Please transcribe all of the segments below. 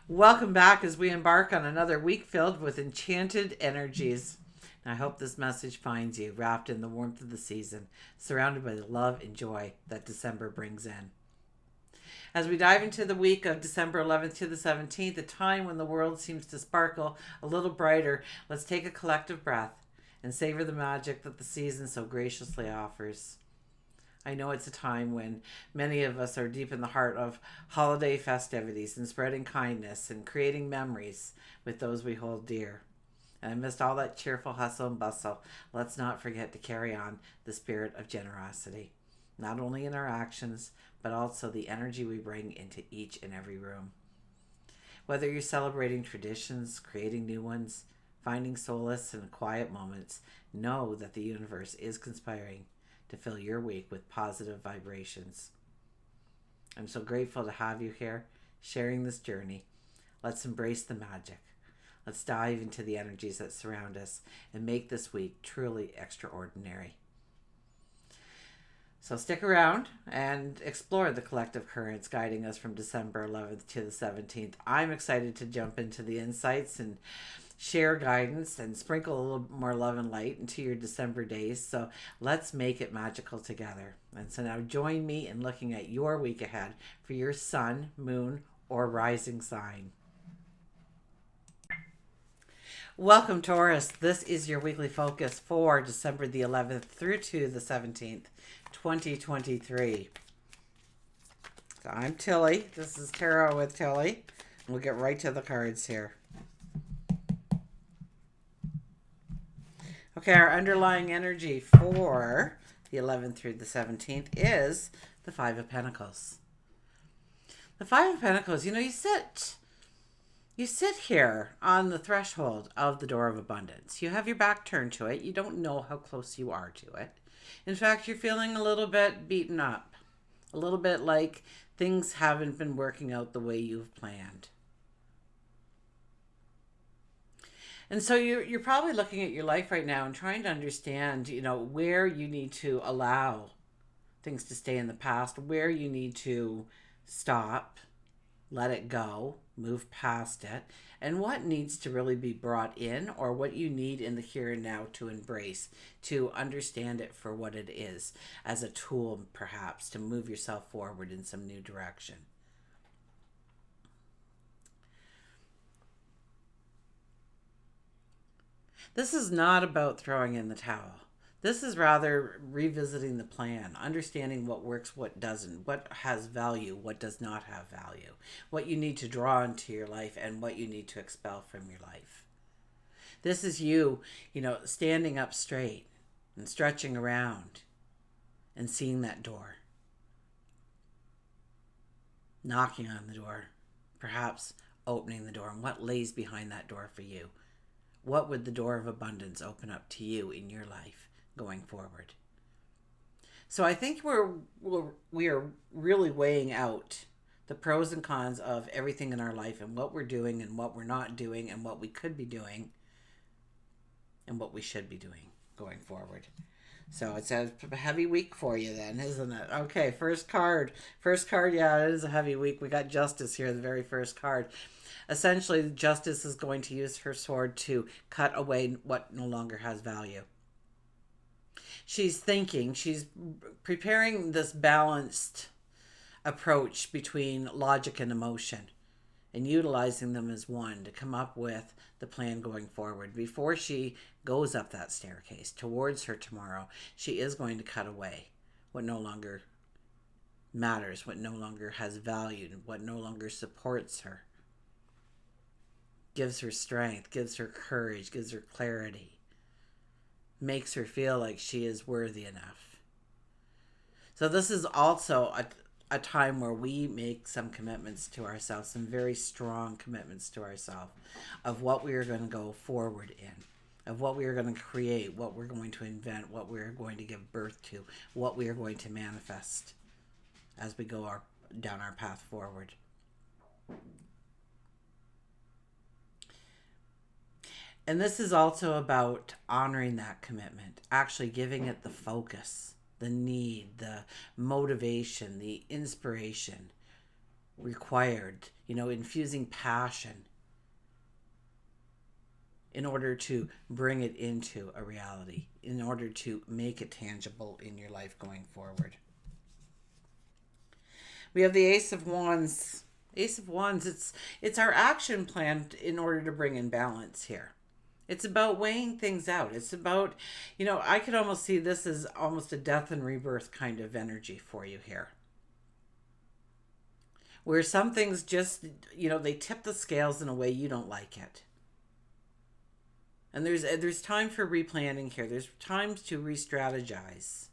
Welcome back as we embark on another week filled with enchanted energies. I hope this message finds you wrapped in the warmth of the season, surrounded by the love and joy that December brings in. As we dive into the week of December 11th to the 17th, a time when the world seems to sparkle a little brighter, let's take a collective breath and savor the magic that the season so graciously offers. I know it's a time when many of us are deep in the heart of holiday festivities and spreading kindness and creating memories with those we hold dear. And amidst all that cheerful hustle and bustle, let's not forget to carry on the spirit of generosity, not only in our actions, but also the energy we bring into each and every room. Whether you're celebrating traditions, creating new ones, finding solace in quiet moments, know that the universe is conspiring to fill your week with positive vibrations. I'm so grateful to have you here sharing this journey. Let's embrace the magic. Let's dive into the energies that surround us and make this week truly extraordinary. So stick around and explore the collective currents guiding us from December 11th to the 17th. I'm excited to jump into the insights and share guidance and sprinkle a little more love and light into your December days. So let's make it magical together. And so now join me in looking at your week ahead for your sun, moon, or rising sign. Welcome, Taurus. This is your weekly focus for December the 11th through to the 17th, 2023. So I'm Tilly. This is Tarot with Tilly. We'll get right to the cards here. Okay, our underlying energy for the 11th through the 17th is the Five of Pentacles. The Five of Pentacles, you sit here on the threshold of the door of abundance. You have your back turned to it. You don't know how close you are to it. In fact, you're feeling a little bit beaten up, a little bit like things haven't been working out the way you've planned. And so you're probably looking at your life right now and trying to understand, where you need to allow things to stay in the past, where you need to stop, let it go, move past it, and what needs to really be brought in, or what you need in the here and now to embrace, to understand it for what it is, as a tool perhaps to move yourself forward in some new direction. This is not about throwing in the towel. This is rather revisiting the plan, understanding what works, what doesn't, what has value, what does not have value, what you need to draw into your life, and what you need to expel from your life. This is you, standing up straight and stretching around and seeing that door, knocking on the door, perhaps opening the door, and what lays behind that door for you. What would the door of abundance open up to you in your life going forward? So I think we are really weighing out the pros and cons of everything in our life, and what we're doing and what we're not doing, and what we could be doing and what we should be doing going forward. So it's a heavy week for you then, isn't it? Okay, first card. Yeah, it is a heavy week. We got Justice here, the very first card. Essentially, Justice is going to use her sword to cut away what no longer has value. She's preparing this balanced approach between logic and emotion, and utilizing them as one to come up with the plan going forward. Before she goes up that staircase towards her tomorrow, she is going to cut away what no longer matters, what no longer has value, what no longer supports her. Gives her strength, gives her courage, gives her clarity, makes her feel like she is worthy enough. So this is also a time where we make some commitments to ourselves, some very strong commitments to ourselves, of what we are going to go forward in, of what we are going to create, what we're going to invent, what we're going to give birth to, what we are going to manifest as we go down our path forward. And this is also about honoring that commitment, actually giving it the focus, the need, the motivation, the inspiration required, infusing passion in order to bring it into a reality, in order to make it tangible in your life going forward. We have the Ace of Wands. Ace of Wands, it's our action plan in order to bring in balance here. It's about weighing things out. It's about, I could almost see this as almost a death and rebirth kind of energy for you here. Where some things just, they tip the scales in a way you don't like it. And there's time for replanning here. There's times to re-strategize.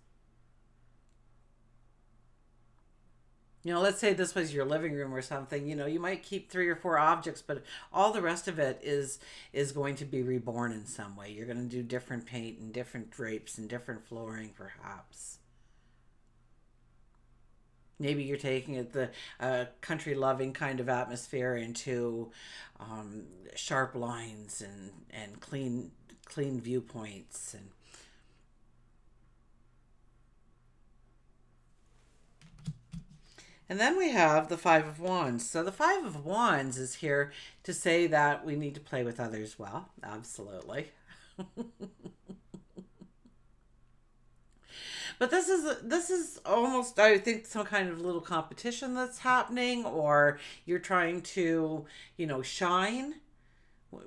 Let's say this was your living room or something. You might keep 3 or 4 objects, but all the rest of it is going to be reborn in some way. You're going to do different paint and different drapes and different flooring, perhaps. Maybe you're taking it the country loving kind of atmosphere into sharp lines and clean viewpoints. And then we have the Five of Wands. So the Five of Wands is here to say that we need to play with others well. Absolutely. But this is almost, I think, some kind of little competition that's happening, or you're trying to, shine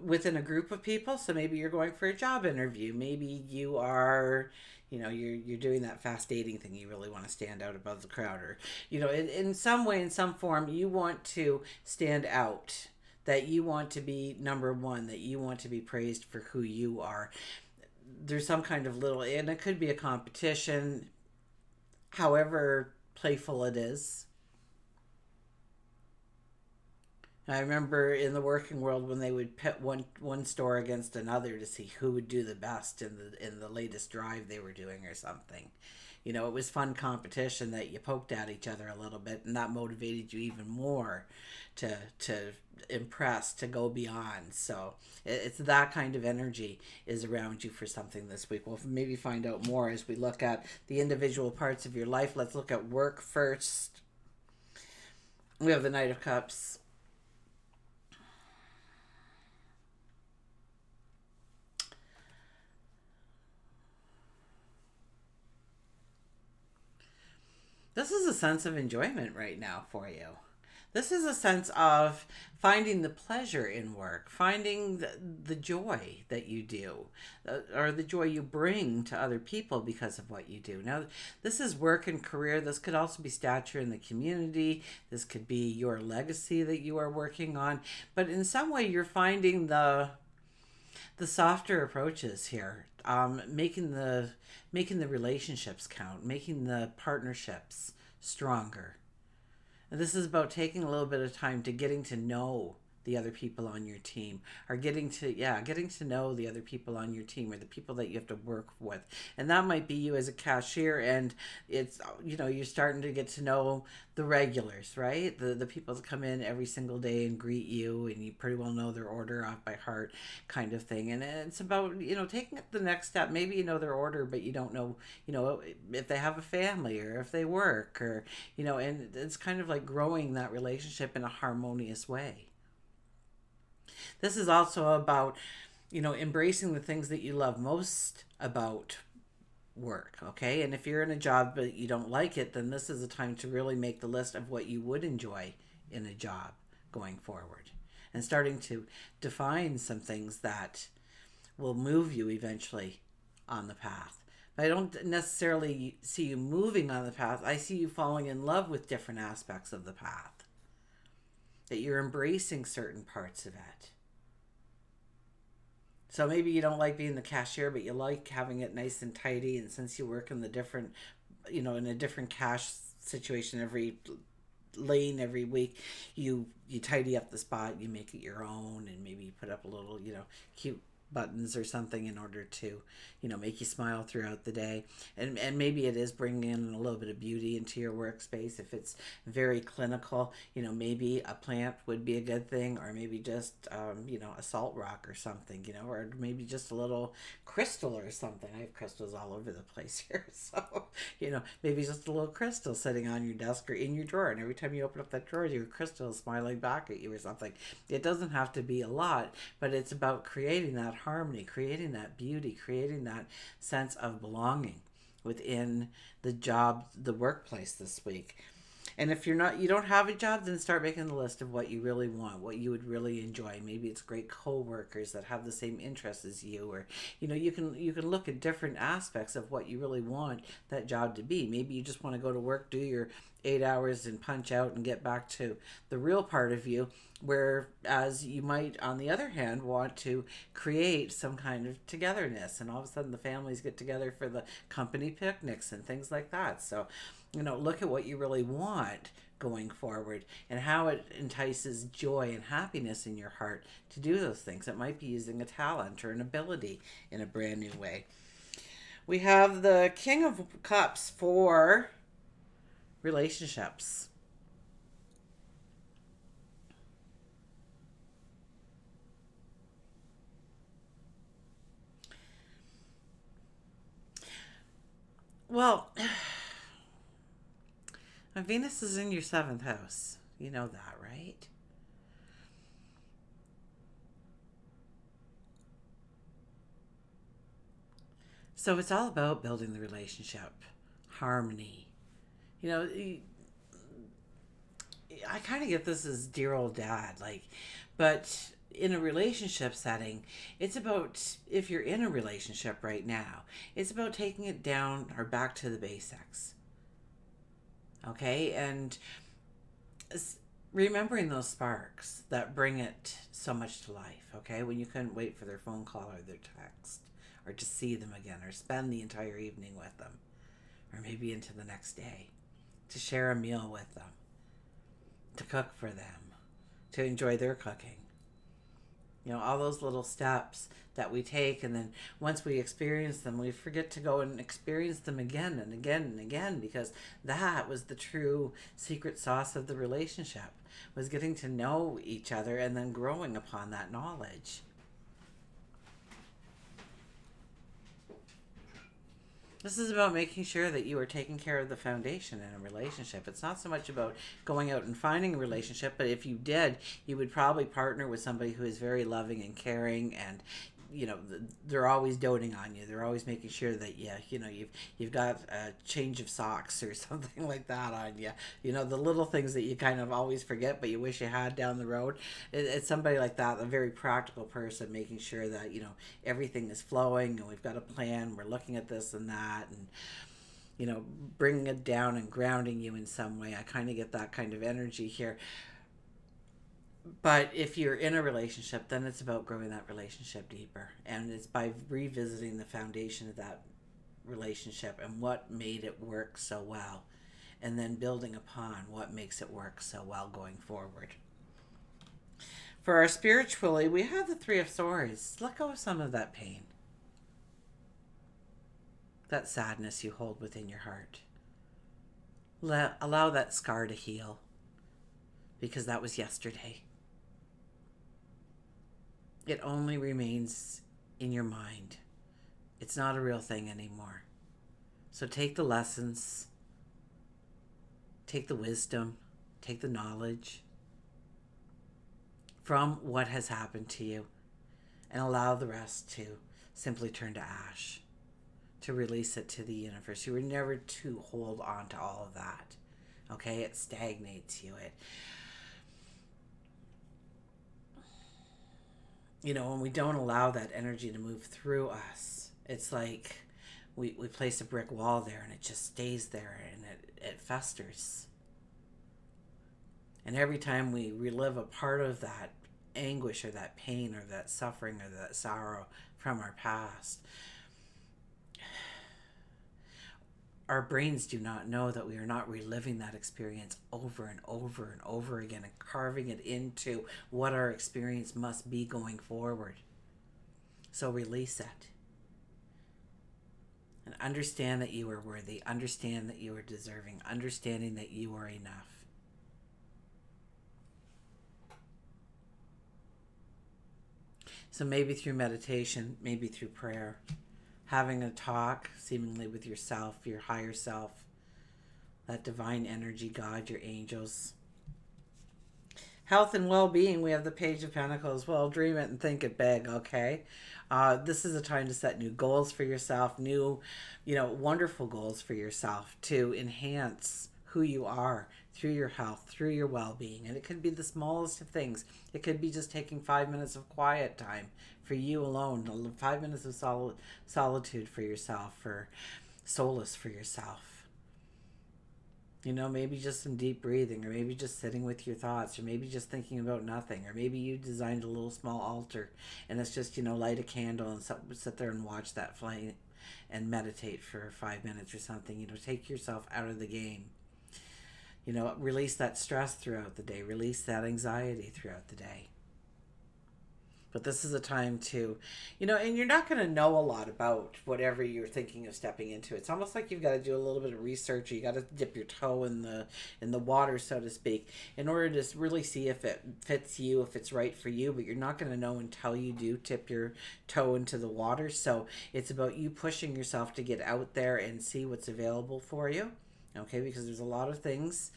within a group of people. So maybe you're going for a job interview. Maybe you are, you're doing that fast dating thing. You really want to stand out above the crowd, or, in some way, in some form, you want to stand out. That you want to be number one. That you want to be praised for who you are. There's some kind of little, and it could be a competition, however playful it is. I remember in the working world when they would pit one store against another to see who would do the best in the latest drive they were doing or something. It was fun competition that you poked at each other a little bit, and that motivated you even more to impress, to go beyond. So it's that kind of energy is around you for something this week. We'll maybe find out more as we look at the individual parts of your life. Let's look at work first. We have the Knight of Cups. This is a sense of enjoyment right now for you. This is a sense of finding the pleasure in work, finding the joy that you do, or the joy you bring to other people because of what you do. Now, this is work and career. This could also be stature in the community. This could be your legacy that you are working on. But in some way, you're finding the softer approaches here, making the relationships count, making the partnerships stronger. And this is about taking a little bit of time to getting to know the other people on your team, or getting to know the other people on your team, or the people that you have to work with. And that might be you as a cashier, and it's, you're starting to get to know the regulars, right? The people that come in every single day and greet you, and you pretty well know their order off by heart, kind of thing. And it's about, taking it the next step. Maybe you know their order, but you don't know, if they have a family, or if they work, or, and it's kind of like growing that relationship in a harmonious way. This is also about, embracing the things that you love most about work, okay? And if you're in a job but you don't like it, then this is a time to really make the list of what you would enjoy in a job going forward, and starting to define some things that will move you eventually on the path. I don't necessarily see you moving on the path. I see you falling in love with different aspects of the path, that you're embracing certain parts of it. So maybe you don't like being the cashier, but you like having it nice and tidy. And since you work in the different, in a different cash situation every lane every week, you tidy up the spot, you make it your own, and maybe you put up a little, cute buttons or something in order to, make you smile throughout the day. And maybe it is bringing in a little bit of beauty into your workspace. If it's very clinical, maybe a plant would be a good thing, or maybe just, a salt rock or something, or maybe just a little crystal or something. I have crystals all over the place here. So, maybe just a little crystal sitting on your desk or in your drawer. And every time you open up that drawer, your crystal is smiling back at you or something. It doesn't have to be a lot, but it's about creating that harmony, creating that beauty, creating that sense of belonging within the workplace this week. And if you don't have a job, then start making the list of what you really want, what you would really enjoy. Maybe it's great coworkers that have the same interests as you, or you can look at different aspects of what you really want that job to be. Maybe you just want to go to work, do your 8 hours, and punch out and get back to the real part of you. Whereas you might, on the other hand, want to create some kind of togetherness, and all of a sudden the families get together for the company picnics and things like that. So, look at what you really want going forward and how it entices joy and happiness in your heart to do those things. It might be using a talent or an ability in a brand new way. We have the King of Cups for relationships. Well, Venus is in your 7th house. You know that, right? So it's all about building the relationship, harmony. You know, I kind of get this as dear old dad, but in a relationship setting, it's about, if you're in a relationship right now, it's about taking it down or back to the basics. Okay? And remembering those sparks that bring it so much to life. Okay? When you couldn't wait for their phone call or their text, or to see them again, or spend the entire evening with them, or maybe into the next day, to share a meal with them, to cook for them, to enjoy their cooking. All those little steps that we take, and then once we experience them, we forget to go and experience them again and again and again, because that was the true secret sauce of the relationship, was getting to know each other and then growing upon that knowledge. This is about making sure that you are taking care of the foundation in a relationship. It's not so much about going out and finding a relationship, but if you did, you would probably partner with somebody who is very loving and caring, and they're always doting on you. They're always making sure that you've got a change of socks or something like that on you. The little things that you kind of always forget, but you wish you had down the road. It's somebody like that, a very practical person, making sure that everything is flowing, and we've got a plan. We're looking at this and that, and bringing it down and grounding you in some way. I kind of get that kind of energy here. But if you're in a relationship, then it's about growing that relationship deeper. And it's by revisiting the foundation of that relationship and what made it work so well. And then building upon what makes it work so well going forward. For our spiritually, we have the Three of Swords. Let go of some of that pain, that sadness you hold within your heart. Allow that scar to heal, because that was yesterday. It only remains in your mind. It's not a real thing anymore. So take the lessons, take the wisdom, take the knowledge from what has happened to you, and allow the rest to simply turn to ash, to release it to the universe. You were never to hold on to all of that. Okay? It stagnates you. When we don't allow that energy to move through us, it's like we place a brick wall there, and it just stays there, and it festers. And every time we relive a part of that anguish or that pain or that suffering or that sorrow from our past, our brains do not know that we are not reliving that experience over and over and over again, and carving it into what our experience must be going forward. So release it. And understand that you are worthy. Understand that you are deserving. Understanding that you are enough. So maybe through meditation, maybe through prayer, having a talk seemingly with yourself, your higher self, that divine energy, God, your angels. Health and well-being, we have the Page of Pentacles. Well, dream it and think it big, okay? This is a time to set new goals for yourself, new, wonderful goals for yourself to enhance who you are through your health, through your well-being. And it could be the smallest of things. It could be just taking 5 minutes of quiet time for you alone, 5 minutes of solitude for yourself, for solace for yourself. Maybe just some deep breathing, or maybe just sitting with your thoughts, or maybe just thinking about nothing, or maybe you designed a little small altar and it's just, light a candle and sit there and watch that flame and meditate for 5 minutes or something. Take yourself out of the game. Release that stress throughout the day, release that anxiety throughout the day. But this is a time to, and you're not going to know a lot about whatever you're thinking of stepping into. It's almost like you've got to do a little bit of research. You got to dip your toe in the water, so to speak, in order to really see if it fits you, if it's right for you. But you're not going to know until you do tip your toe into the water. So it's about you pushing yourself to get out there and see what's available for you. Okay, because there's a lot of things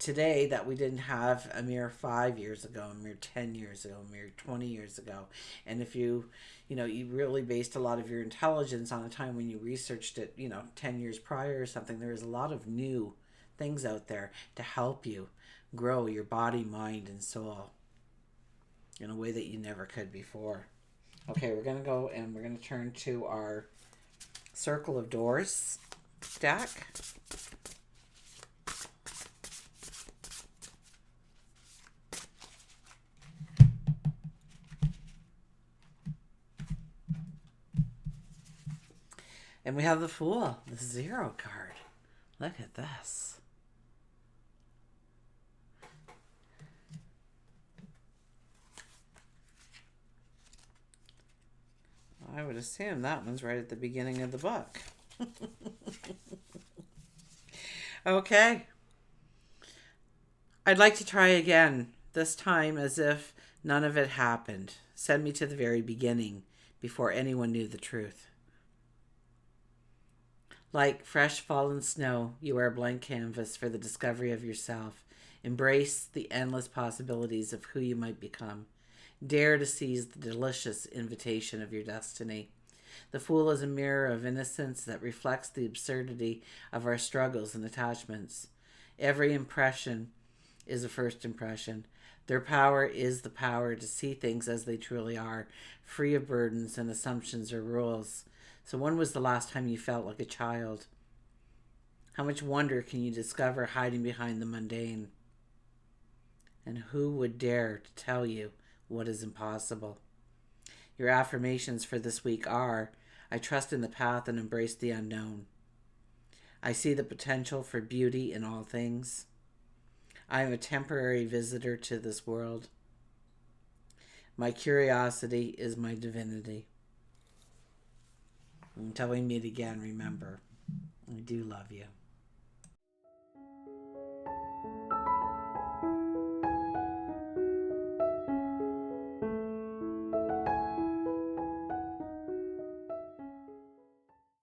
today that we didn't have a mere 5 years ago, a mere 10 years ago, a mere 20 years ago. And if you really based a lot of your intelligence on a time when you researched it, 10 years prior or something, there's a lot of new things out there to help you grow your body, mind, and soul in a way that you never could before. Okay, we're going to go and we're going to turn to our Circle of Doors deck. And we have the Fool, the Zero card. Look at this. I would assume that one's right at the beginning of the book. Okay. I'd like to try again, this time as if none of it happened. Send me to the very beginning, before anyone knew the truth. Like fresh fallen snow, you are a blank canvas for the discovery of yourself. Embrace the endless possibilities of who you might become. Dare to seize the delicious invitation of your destiny. The Fool is a mirror of innocence that reflects the absurdity of our struggles and attachments. Every impression is a first impression. Their power is the power to see things as they truly are, free of burdens and assumptions or rules. So when was the last time you felt like a child? How much wonder can you discover hiding behind the mundane? And who would dare to tell you what is impossible? Your affirmations for this week are: I trust in the path and embrace the unknown. I see the potential for beauty in all things. I am a temporary visitor to this world. My curiosity is my divinity. Until we meet again, remember, I do love you.